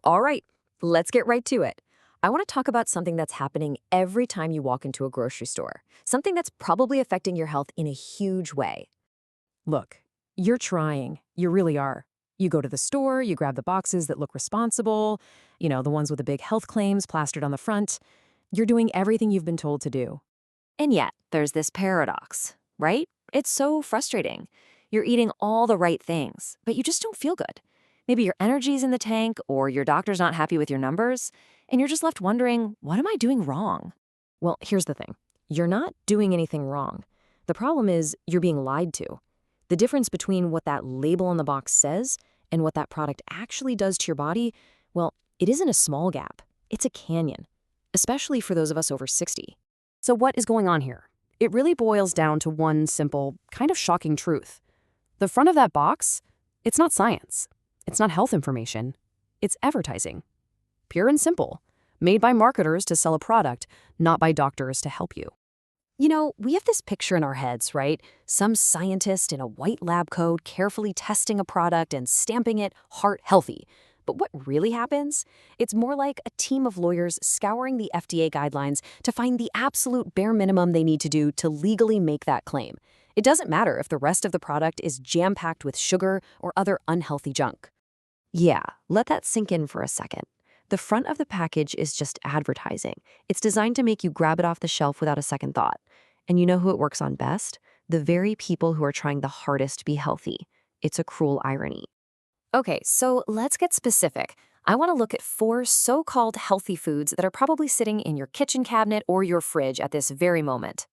All right, let's get right to it. I want to talk about something that's happening every time you walk into a grocery store, something that's probably affecting your health in a huge way. Look, you're trying. You really are. You go to the store, you grab the boxes that look responsible, the ones with the big health claims plastered on the front. You're doing everything you've been told to do. And yet, there's this paradox, right? It's so frustrating. You're eating all the right things, but you just don't feel good. Maybe your energy's in the tank, or your doctor's not happy with your numbers, and you're just left wondering, what am I doing wrong? Well, here's the thing. You're not doing anything wrong. The problem is you're being lied to. The difference between what that label on the box says and what that product actually does to your body, well, it isn't a small gap. It's a canyon, especially for those of us over 60. So what is going on here? It really boils down to one simple, kind of shocking truth. The front of that box, it's not science. It's not health information. It's advertising. Pure and simple. Made by marketers to sell a product, not by doctors to help you. We have this picture in our heads, right? Some scientist in a white lab coat carefully testing a product and stamping it heart healthy. But what really happens? It's more like a team of lawyers scouring the FDA guidelines to find the absolute bare minimum they need to do to legally make that claim. It doesn't matter if the rest of the product is jam-packed with sugar or other unhealthy junk. Yeah, let that sink in for a second. The front of the package is just advertising. It's designed to make you grab it off the shelf without a second thought. And you know who it works on best? The very people who are trying the hardest to be healthy. It's a cruel irony. Okay, so let's get specific. I want to look at 4 so-called healthy foods that are probably sitting in your kitchen cabinet or your fridge at this very moment.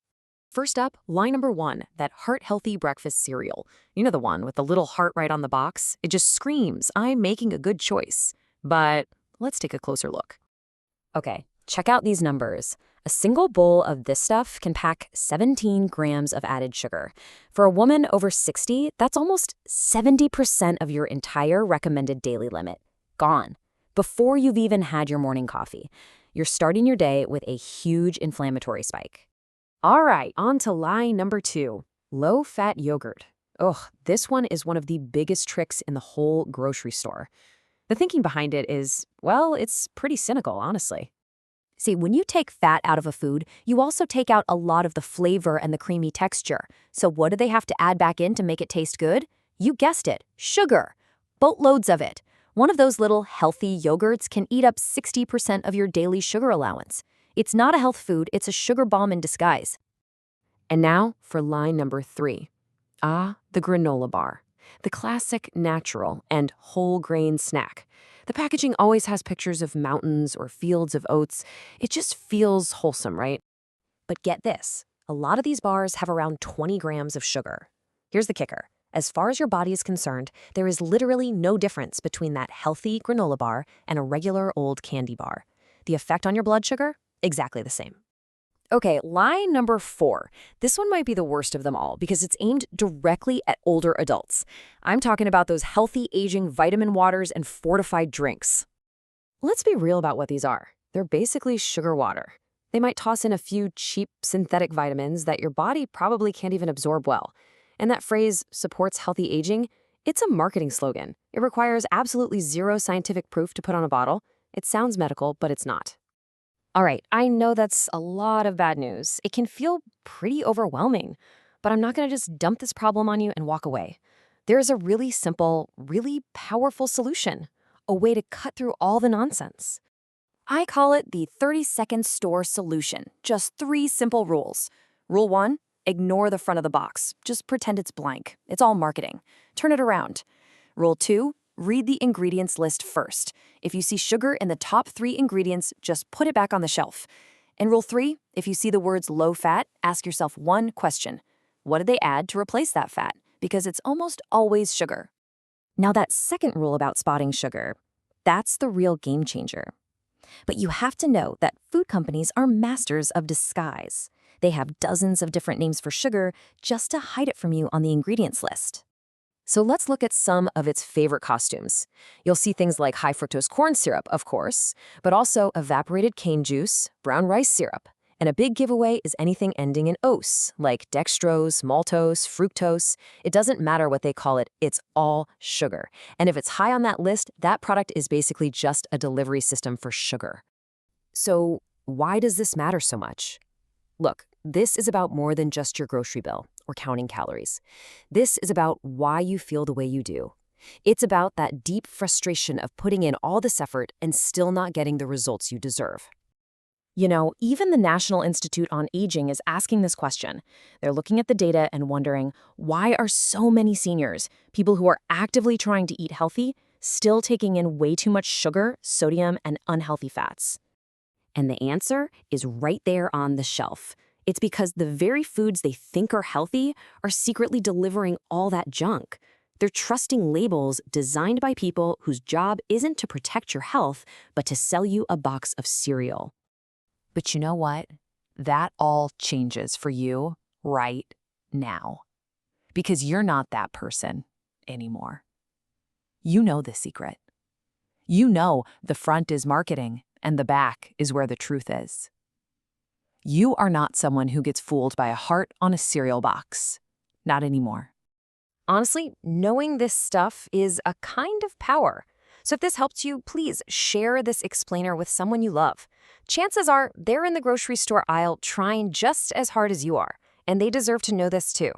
First up, line number 1, that heart-healthy breakfast cereal. You know the one with the little heart right on the box? It just screams, I'm making a good choice. But let's take a closer look. Okay, check out these numbers. A single bowl of this stuff can pack 17 grams of added sugar. For a woman over 60, that's almost 70% of your entire recommended daily limit. Gone. Before you've even had your morning coffee. You're starting your day with a huge inflammatory spike. All right, on to line number 2, low-fat yogurt. Ugh, this one is one of the biggest tricks in the whole grocery store. The thinking behind it is, well, it's pretty cynical, honestly. See, when you take fat out of a food, you also take out a lot of the flavor and the creamy texture. So what do they have to add back in to make it taste good? You guessed it, sugar. Boatloads of it. One of those little healthy yogurts can eat up 60% of your daily sugar allowance. It's not a health food, it's a sugar bomb in disguise. And now for line number 3. The granola bar. The classic natural and whole grain snack. The packaging always has pictures of mountains or fields of oats. It just feels wholesome, right? But get this, a lot of these bars have around 20 grams of sugar. Here's the kicker. As far as your body is concerned, there is literally no difference between that healthy granola bar and a regular old candy bar. The effect on your blood sugar? Exactly the same. Okay, line number 4. This one might be the worst of them all because it's aimed directly at older adults. I'm talking about those healthy aging vitamin waters and fortified drinks. Let's be real about what these are. They're basically sugar water. They might toss in a few cheap synthetic vitamins that your body probably can't even absorb well. And that phrase, supports healthy aging, it's a marketing slogan. It requires absolutely zero scientific proof to put on a bottle. It sounds medical, but it's not. All right, I know that's a lot of bad news. It can feel pretty overwhelming, but I'm not going to just dump this problem on you and walk away. There is a really simple, really powerful solution, a way to cut through all the nonsense. I call it the 30-second store solution. Just 3 simple rules. Rule 1, ignore the front of the box. Just pretend it's blank. It's all marketing. Turn it around. Rule 2, read the ingredients list first. If you see sugar in the top 3 ingredients, just put it back on the shelf. And rule 3, if you see the words low fat, ask yourself one question. What did they add to replace that fat? Because it's almost always sugar. Now that second rule about spotting sugar, that's the real game changer. But you have to know that food companies are masters of disguise. They have dozens of different names for sugar just to hide it from you on the ingredients list. So let's look at some of its favorite costumes. You'll see things like high fructose corn syrup, of course, but also evaporated cane juice, brown rice syrup, And a big giveaway is anything ending in ose, like dextrose, maltose, fructose. It doesn't matter what they call it, it's all sugar. And if it's high on that list, that product is basically just a delivery system for sugar. So, why does this matter so much? Look, this is about more than just your grocery bill or counting calories. This is about why you feel the way you do. It's about that deep frustration of putting in all this effort and still not getting the results you deserve. You know, even the National Institute on Aging is asking this question. They're looking at the data and wondering, why are so many seniors, people who are actively trying to eat healthy, still taking in way too much sugar, sodium, and unhealthy fats? And the answer is right there on the shelf. It's because the very foods they think are healthy are secretly delivering all that junk. They're trusting labels designed by people whose job isn't to protect your health, but to sell you a box of cereal. But you know what? That all changes for you right now. Because you're not that person anymore. You know the secret. You know the front is marketing and the back is where the truth is. You are not someone who gets fooled by a heart on a cereal box. Not anymore. Honestly, knowing this stuff is a kind of power. So if this helped you, please share this explainer with someone you love. Chances are they're in the grocery store aisle trying just as hard as you are, and they deserve to know this too.